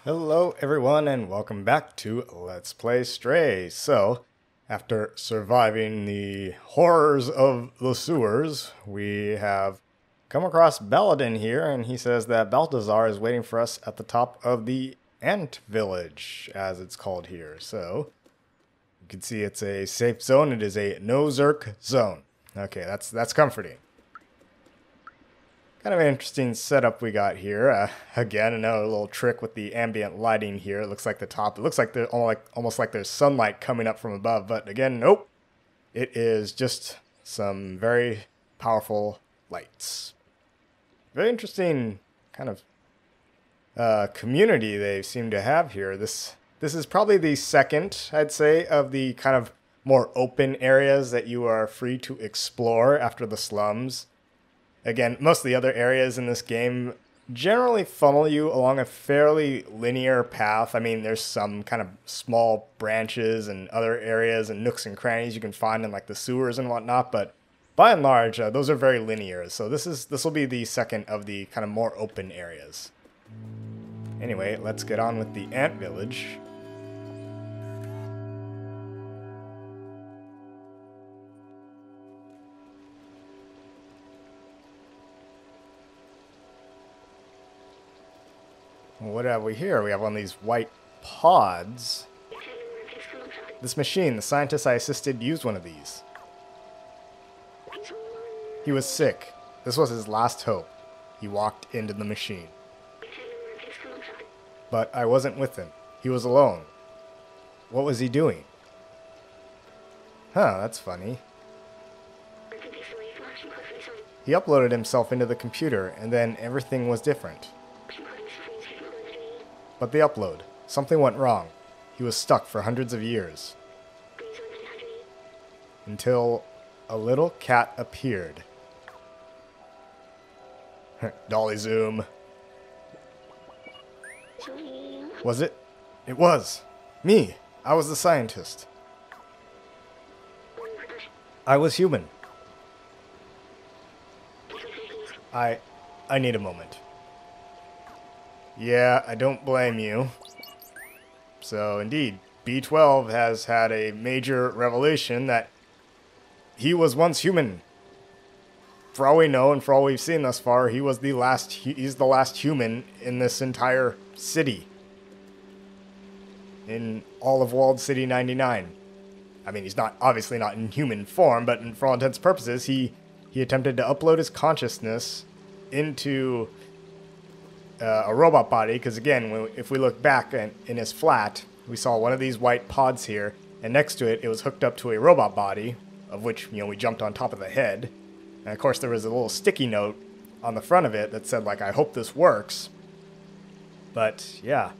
Hello everyone and welcome back to Let's Play Stray. So, after surviving the horrors of the sewers, we have come across Baladin here, and he says that Baltazar is waiting for us at the top of the Antvillage, as it's called here. So, you can see it's a safe zone. It is a no-zerk zone. Okay, that's comforting. Kind of an interesting setup we got here. Again, another little trick with the ambient lighting here. It looks like the top. It looks like there's almost like there's sunlight coming up from above. But again, nope. It is just some very powerful lights. Very interesting kind of community they seem to have here. This is probably the second, I'd say, of the kind of more open areas that you are free to explore after the slums. Again, most of the other areas in this game generally funnel you along a fairly linear path. I mean, there's some kind of small branches and other areas and nooks and crannies you can find in like the sewers and whatnot, but by and large, those are very linear. So this will be the second of the kind of more open areas. Anyway, let's get on with the Antvillage. What have we here? We have one of these white pods. This machine, the scientist I assisted used one of these. He was sick. This was his last hope. He walked into the machine. But I wasn't with him. He was alone. What was he doing? Huh, that's funny. He uploaded himself into the computer, and then everything was different. But the upload. Something went wrong. He was stuck for hundreds of years. Until a little cat appeared. Dolly zoom. Was it? It was. Me. I was the scientist. I was human. I need a moment. Yeah, I don't blame you. So, indeed, B12 has had a major revelation that he was once human. For all we know and for all we've seen thus far, he's the last human in this entire city. In all of Walled City 99. I mean, he's obviously not in human form, but for all intents and purposes, he attempted to upload his consciousness into a robot body, because again, if we look back in his flat, we saw one of these white pods here, and next to it, it was hooked up to a robot body, of which, we jumped on top of the head. And of course, there was a little sticky note on the front of it that said, like, I hope this works. But, yeah.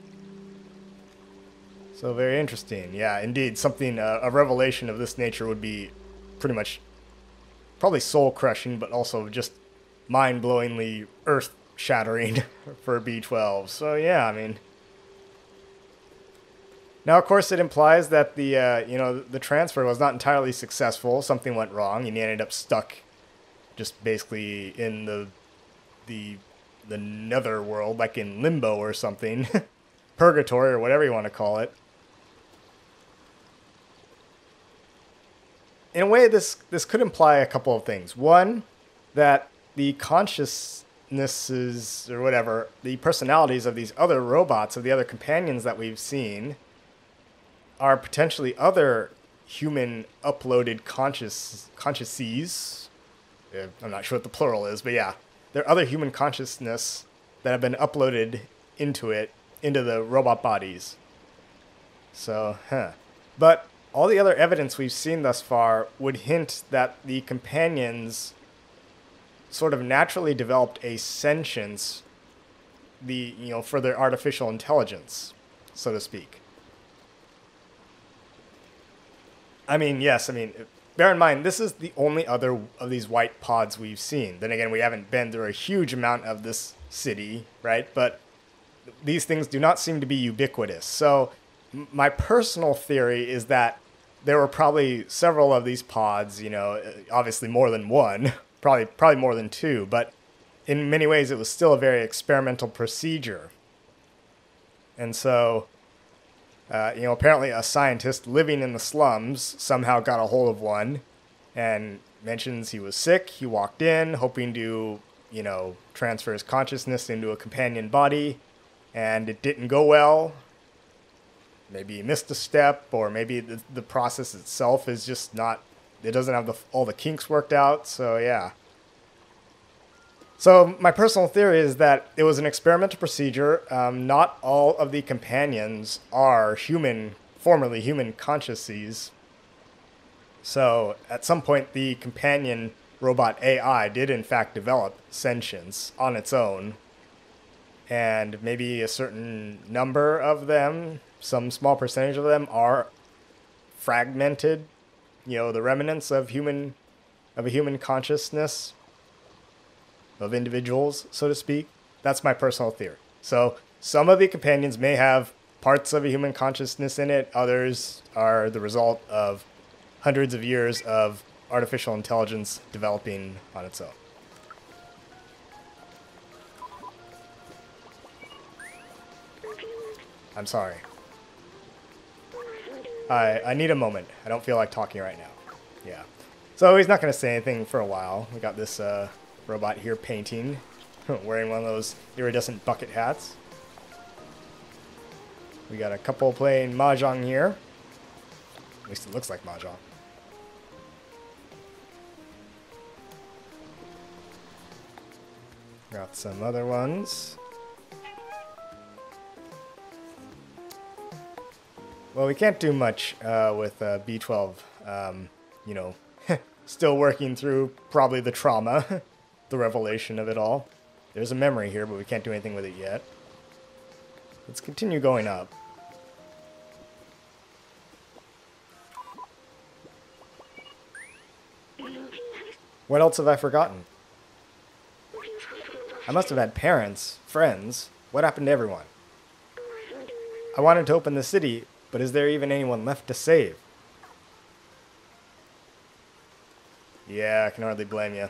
So, very interesting. Yeah, indeed, something, a revelation of this nature would be pretty much, probably soul-crushing, but also just mind-blowingly earth-shattering for B12. So, yeah, I mean... Now, of course, it implies that the transfer was not entirely successful. Something went wrong, and he ended up stuck just basically in the nether world, like in limbo or something. Purgatory, or whatever you want to call it. In a way, this could imply a couple of things. One, that the consciousnesses, or whatever, the personalities of these other robots, of the other companions that we've seen, are potentially other human uploaded consciouses. I'm not sure what the plural is, but yeah. There are other human consciousness that have been uploaded into the robot bodies. So, But all the other evidence we've seen thus far would hint that the companions sort of naturally developed a sentience, for their artificial intelligence, so to speak. I mean, yes, bear in mind, this is the only other of these white pods we've seen. Then again, we haven't been through a huge amount of this city, right? But these things do not seem to be ubiquitous. So my personal theory is that there were probably several of these pods, obviously more than one, probably more than two, but in many ways it was still a very experimental procedure. And so, apparently a scientist living in the slums somehow got a hold of one and mentions he was sick. He walked in hoping to, transfer his consciousness into a companion body, and it didn't go well. Maybe he missed a step, or maybe the process itself is just not, it doesn't have all the kinks worked out, so yeah. So my personal theory is that it was an experimental procedure. Not all of the companions are formerly human consciousness. So at some point, the companion robot AI did in fact develop sentience on its own. And maybe a certain number of them, some small percentage of them, are fragmented, the remnants of a human consciousness, of individuals, so to speak. That's my personal theory. So some of the companions may have parts of a human consciousness in it. Others are the result of hundreds of years of artificial intelligence developing on its own. I'm sorry. I need a moment. I don't feel like talking right now. Yeah. So he's not going to say anything for a while. We got this robot here painting, wearing one of those iridescent bucket hats. We got a couple playing mahjong here. At least it looks like mahjong. Got some other ones. Well, we can't do much with B12. Still working through probably the trauma, the revelation of it all. There's a memory here, but we can't do anything with it yet. Let's continue going up. What else have I forgotten? I must have had parents, friends. What happened to everyone? I wanted to open the city, but is there even anyone left to save? Yeah, I can hardly blame you.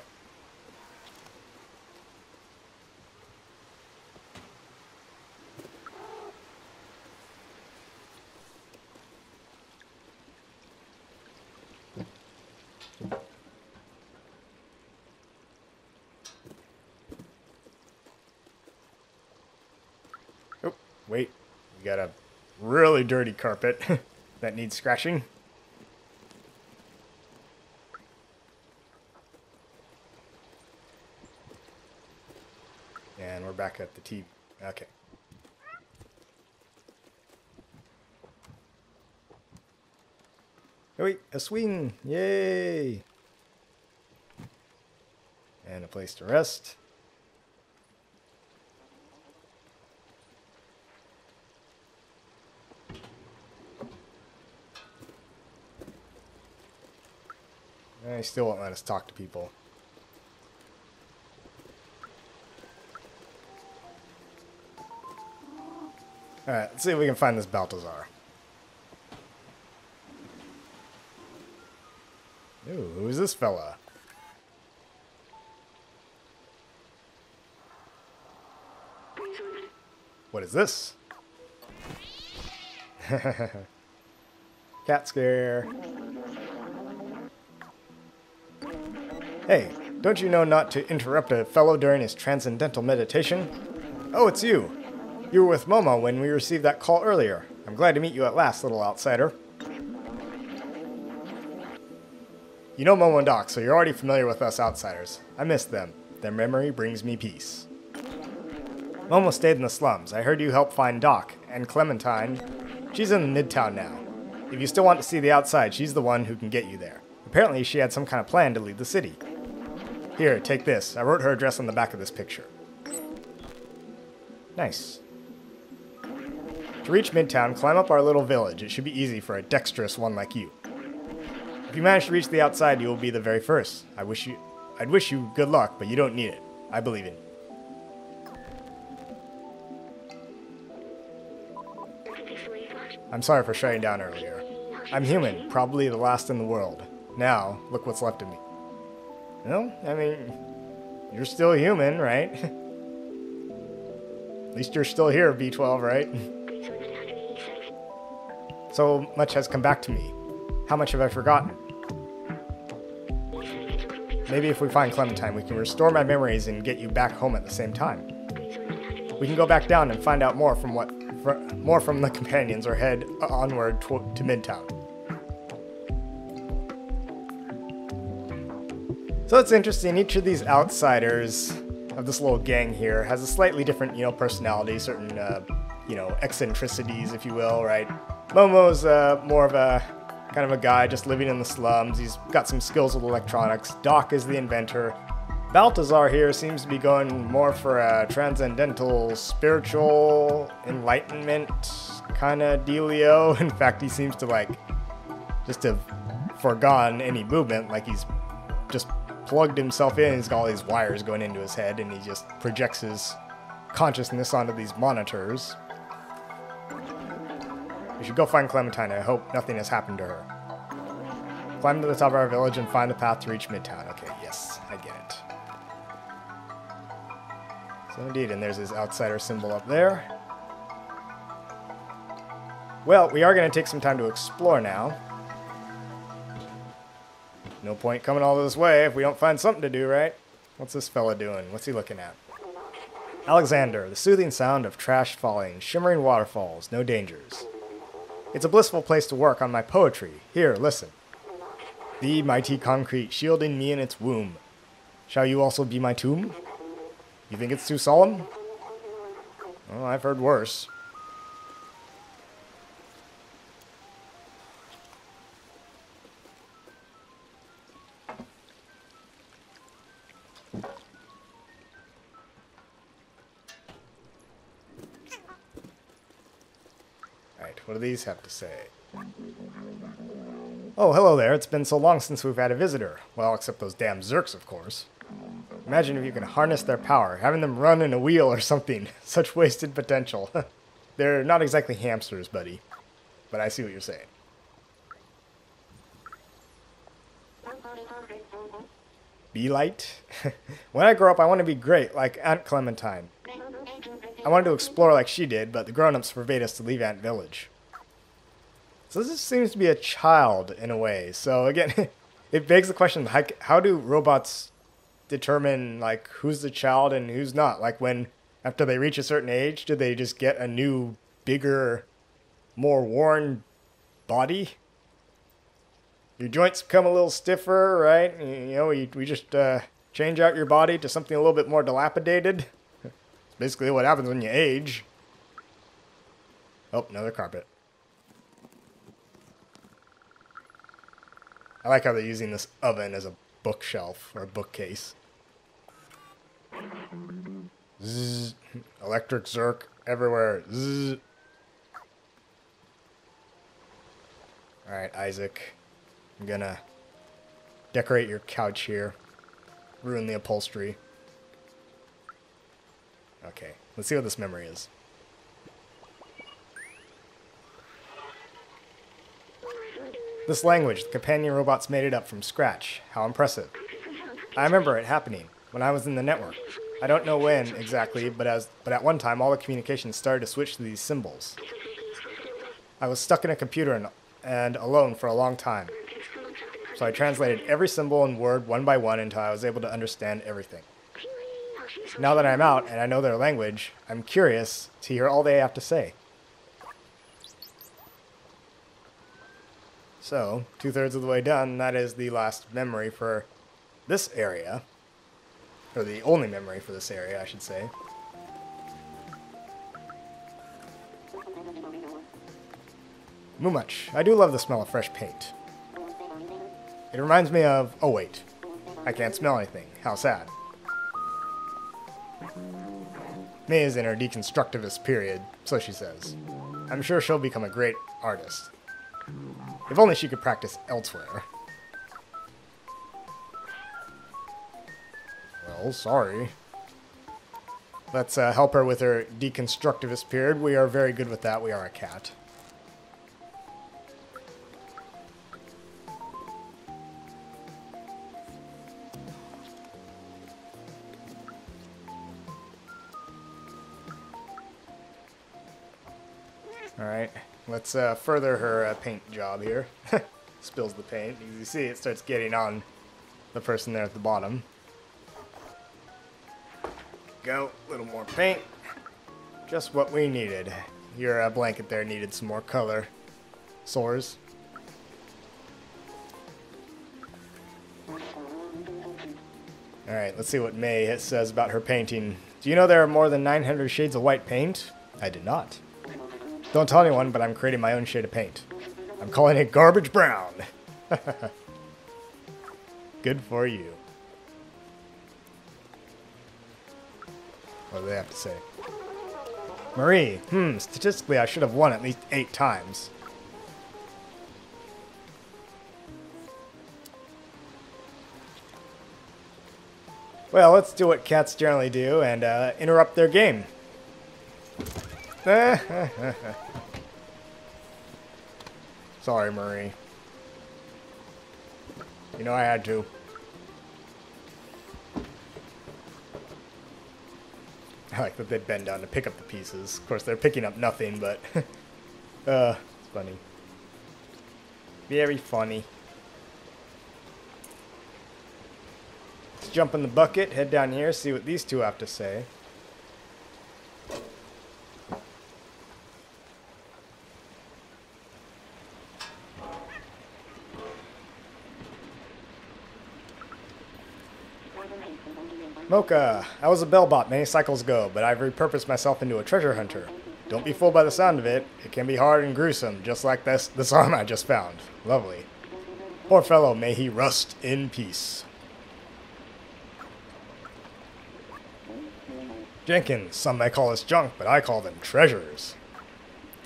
Oh, wait. We got a really dirty carpet that needs scratching. And we're back at the TV. Okay. Oh wait, a swing! Yay! And a place to rest. He still won't let us talk to people. Alright, let's see if we can find this Baltazar. Ooh, who's this fella? What is this? Cat scare. Hey, don't you know not to interrupt a fellow during his transcendental meditation? Oh, it's you. You were with Momo when we received that call earlier. I'm glad to meet you at last, little outsider. You know Momo and Doc, so you're already familiar with us outsiders. I miss them. Their memory brings me peace. Momo stayed in the slums. I heard you helped find Doc. And Clementine, she's in Midtown now. If you still want to see the outside, she's the one who can get you there. Apparently she had some kind of plan to leave the city. Here, take this. I wrote her address on the back of this picture. Nice. To reach Midtown, climb up our little village. It should be easy for a dexterous one like you. If you manage to reach the outside, you will be the very first. I'd wish you good luck, but you don't need it. I believe in you. I'm sorry for shutting down earlier. I'm human, probably the last in the world. Now, look what's left of me. Well, I mean, you're still human, right? At least you're still here, B12, right? So much has come back to me. How much have I forgotten? Maybe if we find Clementine, we can restore my memories and get you back home at the same time. We can go back down and find out more from the companions or head onward to Midtown. So it's interesting, each of these outsiders of this little gang here has a slightly different, personality, certain, eccentricities, if you will, right? Momo's more of a kind of a guy just living in the slums. He's got some skills with electronics. Doc is the inventor. Baltazar here seems to be going more for a transcendental, spiritual enlightenment kind of dealio. In fact, he seems to just have forgone any movement, like he's just plugged himself in. He's got all these wires going into his head, and he just projects his consciousness onto these monitors. We should go find Clementine. I hope nothing has happened to her. Climb to the top of our village and find the path to reach Midtown. Okay, yes, I get it. So indeed, and there's his outsider symbol up there. Well, we are going to take some time to explore now. No point coming all this way if we don't find something to do, right? What's this fella doing? What's he looking at? Alexander, the soothing sound of trash falling, shimmering waterfalls, no dangers. It's a blissful place to work on my poetry. Here, listen. The mighty concrete shielding me in its womb. Shall you also be my tomb? You think it's too solemn? Well, I've heard worse. What do these have to say? Oh, hello there. It's been so long since we've had a visitor. Well, except those damn Zerks, of course. Imagine if you can harness their power, having them run in a wheel or something. Such wasted potential. They're not exactly hamsters, buddy. But I see what you're saying. Be light? When I grow up, I want to be great, like Aunt Clementine. I wanted to explore like she did, but the grown-ups forbade us to leave Antvillage. So this seems to be a child in a way. So again, it begs the question, how do robots determine who's the child and who's not? After they reach a certain age, do they just get a new, bigger, more worn body? Your joints become a little stiffer, right? We just change out your body to something a little bit more dilapidated. It's basically what happens when you age. Oh, another carpet. I like how they're using this oven as a bookshelf or a bookcase. Zzz. Electric Zerk everywhere. Zzz. Alright, Isaac. I'm gonna decorate your couch here. Ruin the upholstery. Okay, let's see what this memory is. This language, the companion robots made it up from scratch. How impressive. I remember it happening when I was in the network. I don't know when exactly, but at one time all the communications started to switch to these symbols. I was stuck in a computer and alone for a long time. So I translated every symbol and word one by one until I was able to understand everything. Now that I'm out and I know their language, I'm curious to hear all they have to say. So, 2/3 of the way done, that is the last memory for this area. Or the only memory for this area, I should say. Much. I do love the smell of fresh paint. It reminds me of... Oh, wait. I can't smell anything. How sad. May is in her deconstructivist period, so she says. I'm sure she'll become a great artist. If only she could practice elsewhere. Well, sorry. Let's help her with her deconstructivist period. We are very good with that. We are a cat. Alright. let's further her paint job here. Spills the paint. As you see, it starts getting on the person there at the bottom. Go, a little more paint. Just what we needed. Your blanket there needed some more color. Sores. Alright, let's see what May says about her painting. Do you know there are more than 900 shades of white paint? I did not. Don't tell anyone, but I'm creating my own shade of paint. I'm calling it garbage brown. Good for you. What do they have to say? Marie, statistically I should have won at least 8 times. Well, let's do what cats generally do and interrupt their game. Sorry, Marie. You know I had to. I like that they bend down to pick up the pieces. Of course, they're picking up nothing, but... it's funny. Very funny. Let's jump in the bucket, head down here, see what these two have to say. Mocha, I was a bellbot many cycles ago, but I've repurposed myself into a treasure hunter. Don't be fooled by the sound of it. It can be hard and gruesome, just like this arm I just found. Lovely. Poor fellow, may he rust in peace. Jenkins, some may call us junk, but I call them treasures.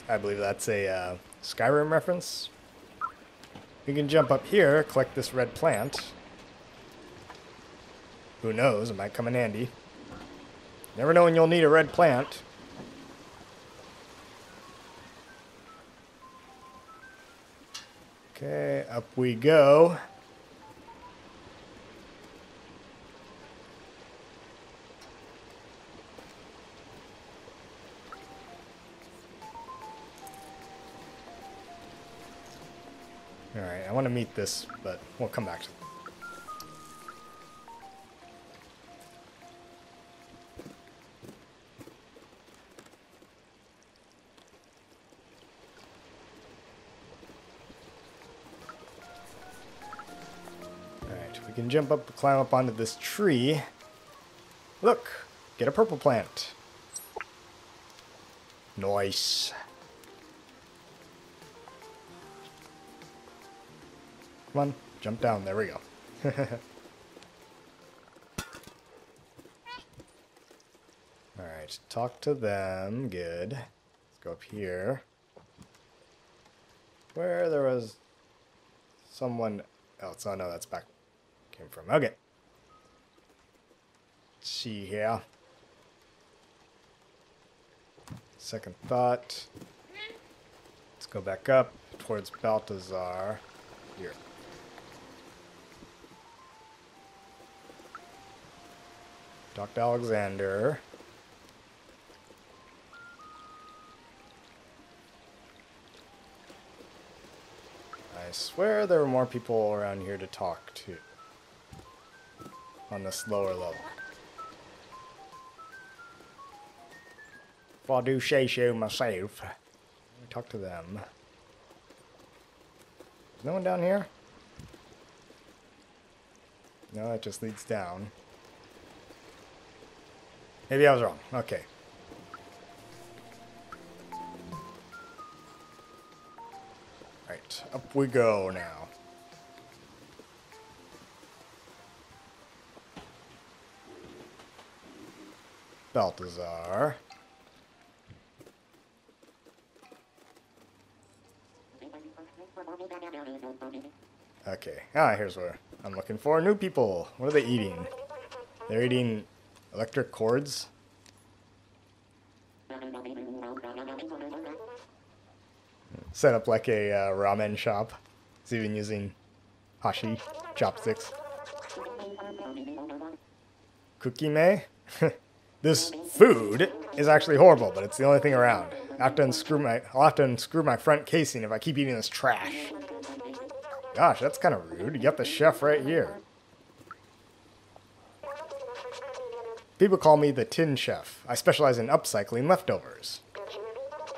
I believe that's a Skyrim reference. We can jump up here, collect this red plant. Who knows, it might come in handy. Never know when you'll need a red plant. Okay, up we go. Alright, I want to meet this, but we'll come back to it. We can jump up, climb up onto this tree. Look, get a purple plant. Nice. Come on, jump down. There we go. Alright, talk to them. Good. Let's go up here. Where there was someone else. Oh no, that's back. Came from. Okay. Let's see here. Second thought. Let's go back up towards Baltazar. Here. Talk to Alexander. I swear there were more people around here to talk to. On this lower level. If I do say so myself. Let me talk to them. Is no one down here? No, that just leads down. Maybe I was wrong. Okay. Right, up we go now. Baltazar. Okay. Ah, here's where I'm looking for. New people. What are they eating? They're eating electric cords. Set up like a ramen shop. It's even using hashi chopsticks. Cookie May? This food is actually horrible, but it's the only thing around. I'll have to unscrew my front casing if I keep eating this trash. Gosh, that's kind of rude. You got the chef right here. People call me the Tin Chef. I specialize in upcycling leftovers.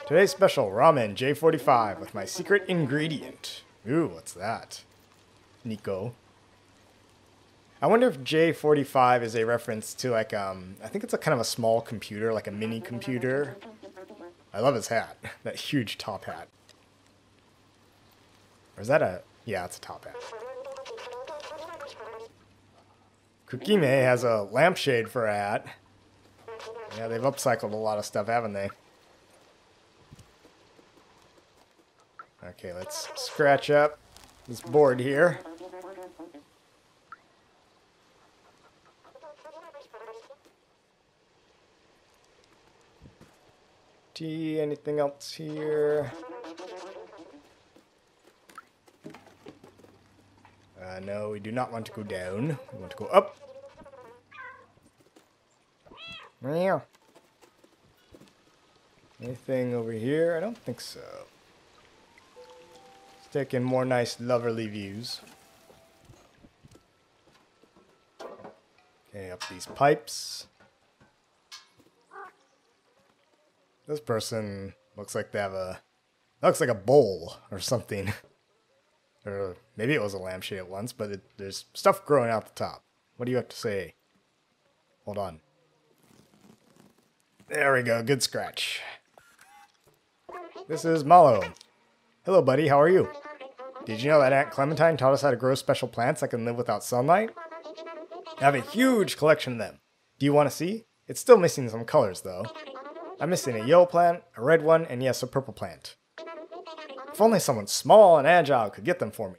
Today's special, ramen J45 with my secret ingredient. Ooh, what's that? Nico. I wonder if J45 is a reference to like, I think it's a kind of a small computer, like a mini computer. I love his hat. That huge top hat. Or is that a... Yeah, it's a top hat. Kukime has a lampshade for a hat. Yeah, they've upcycled a lot of stuff, haven't they? Okay, let's scratch up this board here. Tea, anything else here? No, we do not want to go down. We want to go up. Yeah. Anything over here? I don't think so. Let's take in more nice, lovely views. Okay, up these pipes. This person looks like they have a... looks like a bowl or something. Or maybe it was a lampshade at once, but there's stuff growing out the top. What do you have to say? Hold on. There we go, good scratch. This is Malo. Hello, buddy, how are you? Did you know that Aunt Clementine taught us how to grow special plants that can live without sunlight? I have a huge collection of them. Do you want to see? It's still missing some colors, though. I'm missing a yellow plant, a red one, and yes, a purple plant. If only someone small and agile could get them for me.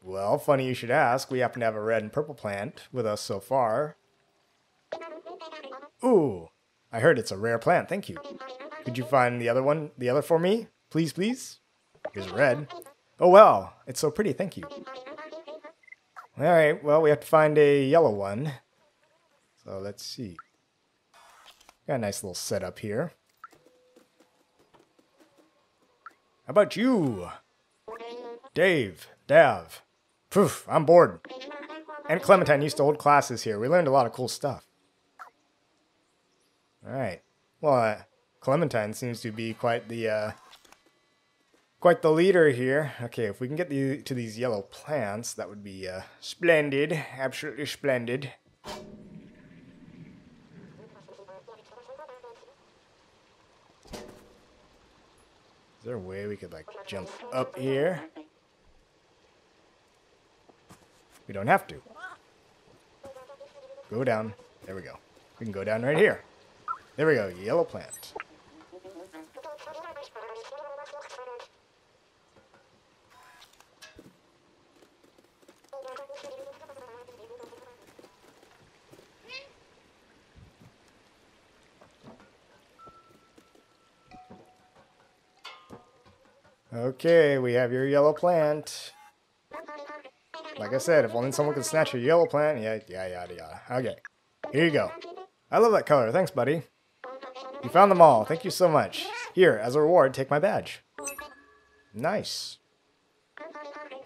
Well, funny you should ask. We happen to have a red and purple plant with us so far. Ooh, I heard it's a rare plant, thank you. Could you find the other for me? Please, please? Here's red. Oh well, it's so pretty, thank you. Alright, well, we have to find a yellow one. So let's see. Got a nice little setup here. How about you? Dav. Poof, I'm bored. Aunt Clementine used to hold classes here. We learned a lot of cool stuff. Alright. Well, Clementine seems to be quite the leader here. Okay, if we can get to these yellow plants, that would be splendid. Absolutely splendid. Is there a way we could, like, jump up here? We don't have to. Go down. There we go. We can go down right here. There we go. Yellow plant. Okay, we have your yellow plant. Like I said, if only someone could snatch your yellow plant. Yeah, yada, yada. Okay, here you go. I love that color. Thanks, buddy. You found them all. Thank you so much. Here, as a reward, take my badge. Nice.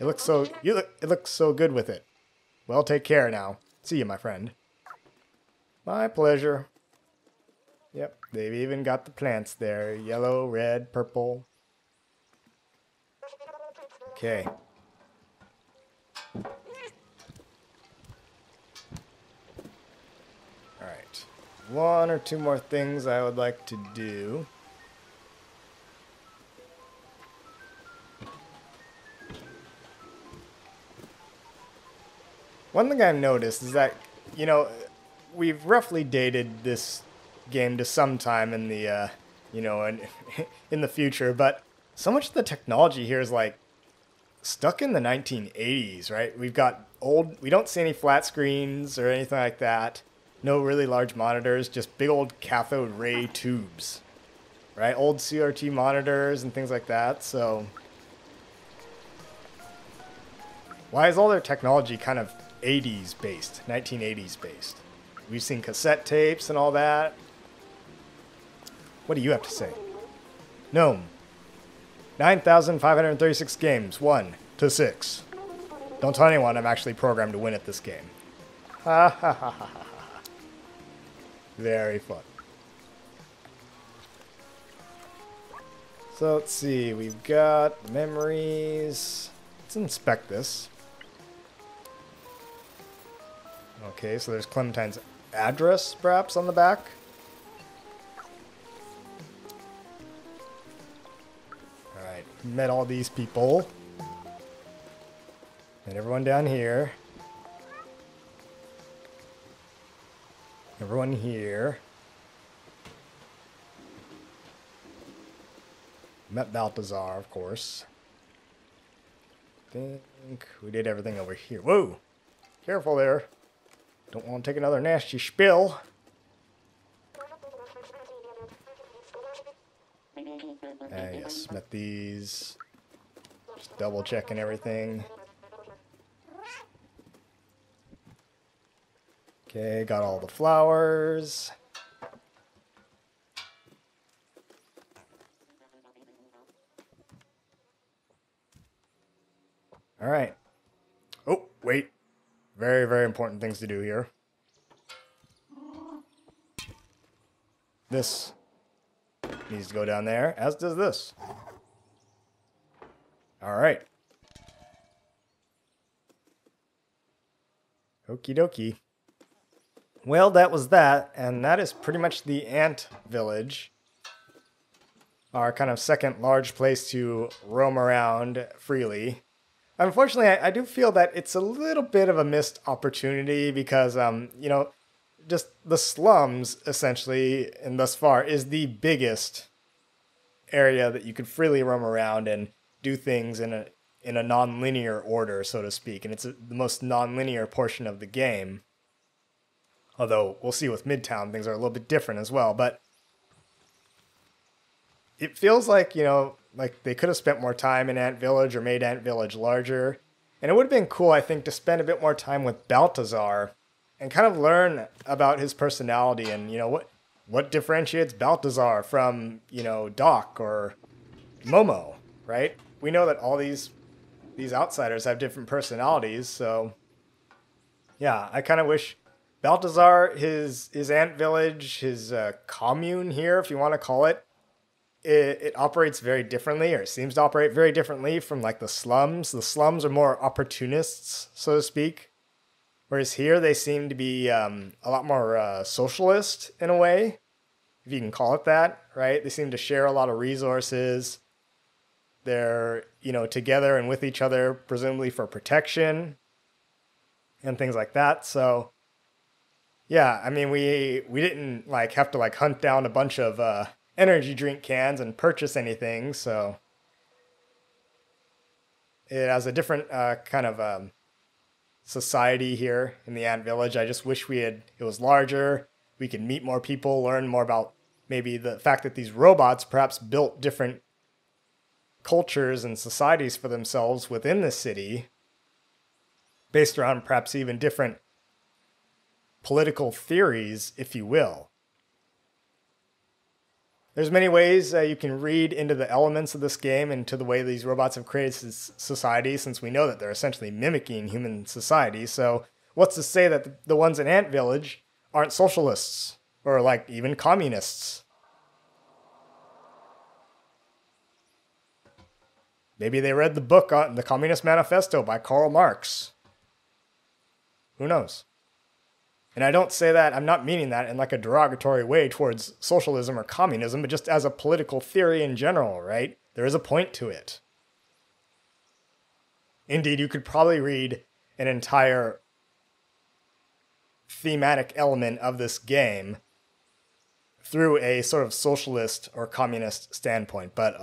It looks so good with it. Well, take care now. See you, my friend. My pleasure. Yep, they've even got the plants there. Yellow, red, purple. Okay. Alright. One or two more things I would like to do. One thing I've noticed is that, you know, we've roughly dated this game to some time in the, in the future, but so much of the technology here is like stuck in the 1980s, right? We don't see any flat screens or anything like that. No really large monitors, just big old cathode ray tubes, right? Old CRT monitors and things like that, so why is all their technology kind of 80s based, 1980s based? We've seen cassette tapes and all that. What do you have to say? Gnome. 9,536 games. 1-6. Don't tell anyone I'm actually programmed to win at this game. Ha ha ha ha ha. Very fun. So let's see, we've got memories. Let's inspect this. Okay, so there's Clementine's address, perhaps, on the back. Alright, met all these people. Met everyone down here. Everyone here. Met Baltazar, of course. Think we did everything over here. Whoa! Careful there. Don't want to take another nasty spill. Yes, met these. Just double checking everything. Okay, got all the flowers. All right. Oh, wait. Very, very important things to do here. This needs to go down there, as does this. All right. Okie dokie. Well, that was that, and that is pretty much the Antvillage. Our kind of second large place to roam around freely. Unfortunately, I do feel that it's a little bit of a missed opportunity because, you know, just the slums, essentially, and thus far, is the biggest area that you could freely roam around and do things in a non-linear order, so to speak. And it's the most non-linear portion of the game. Although, we'll see with Midtown, things are a little bit different as well. But it feels like, you know, like they could have spent more time in Antvillage or made Antvillage larger. And it would have been cool, I think, to spend a bit more time with Baltazar and kind of learn about his personality and, you know, what differentiates Baltazar from, you know, Doc or Momo, right? We know that all these outsiders have different personalities, so yeah, I kind of wish Baltazar, his Antvillage, his commune here, if you want to call it, it operates very differently, or it seems to operate very differently from like the slums. The slums are more opportunists, so to speak. Whereas here they seem to be a lot more socialist in a way, if you can call it that, right? They seem to share a lot of resources. They're, you know, together and with each other, presumably for protection and things like that. So yeah, I mean, we didn't like have to like hunt down a bunch of energy drink cans and purchase anything, so it has a different kind of society here in the Antvillage. I just wish it was larger. We could meet more people, learn more about maybe the fact that these robots perhaps built different cultures and societies for themselves within the city, based around perhaps even different political theories, if you will. There's many ways you can read into the elements of this game and to the way these robots have created society, since we know that they're essentially mimicking human society. So what's to say that the ones in Antvillage aren't socialists or like even communists? Maybe they read the book on the Communist Manifesto by Karl Marx. Who knows? And I don't say that, I'm not meaning that in like a derogatory way towards socialism or communism, but just as a political theory in general, right? There is a point to it. Indeed, you could probably read an entire thematic element of this game through a sort of socialist or communist standpoint, but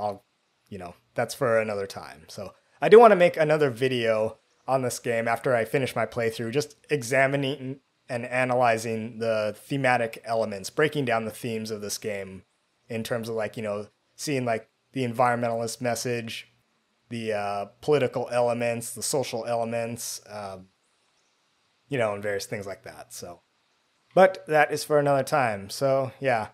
that's for another time. So I do want to make another video on this game after I finish my playthrough, just examining and analyzing the thematic elements, breaking down the themes of this game in terms of like, you know, seeing like the environmentalist message, the political elements, the social elements, you know, and various things like that. So, but that is for another time. So yeah,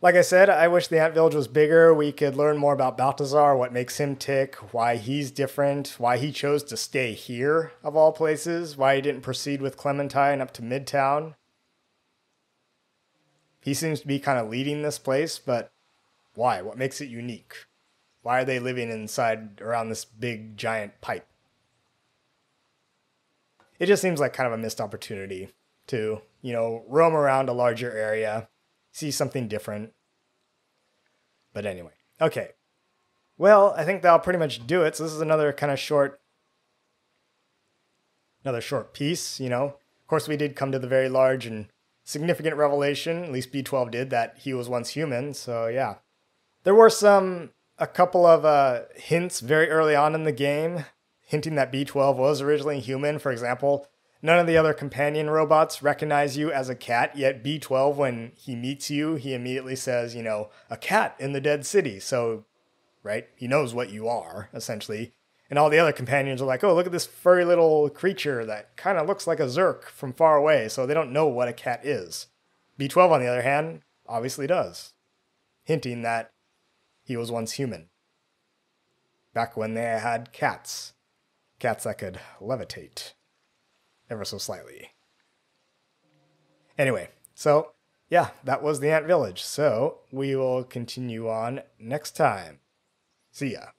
Like I said, I wish the Antvillage was bigger. We could learn more about Baltazar, what makes him tick, why he's different, why he chose to stay here, of all places, why he didn't proceed with Clementine up to Midtown. He seems to be kind of leading this place, but why? What makes it unique? Why are they living inside around this big giant pipe? It just seems like kind of a missed opportunity to, roam around a larger area, see something different. But anyway, okay. Well, I think that'll pretty much do it. So this is another kind of another short piece, Of course, we did come to the very large and significant revelation, at least B12 did, that he was once human. So yeah. There were a couple of hints very early on in the game, hinting that B12 was originally human. For example, none of the other companion robots recognize you as a cat, yet B12, when he meets you, he immediately says, a cat in the dead city. So, right, he knows what you are, essentially. And all the other companions are like, oh, look at this furry little creature that kind of looks like a Zerk from far away, so they don't know what a cat is. B12, on the other hand, obviously does, hinting that he was once human. Back when they had cats. Cats that could levitate. Ever so slightly. Anyway, so, yeah, that was the Antvillage. So, we will continue on next time. See ya.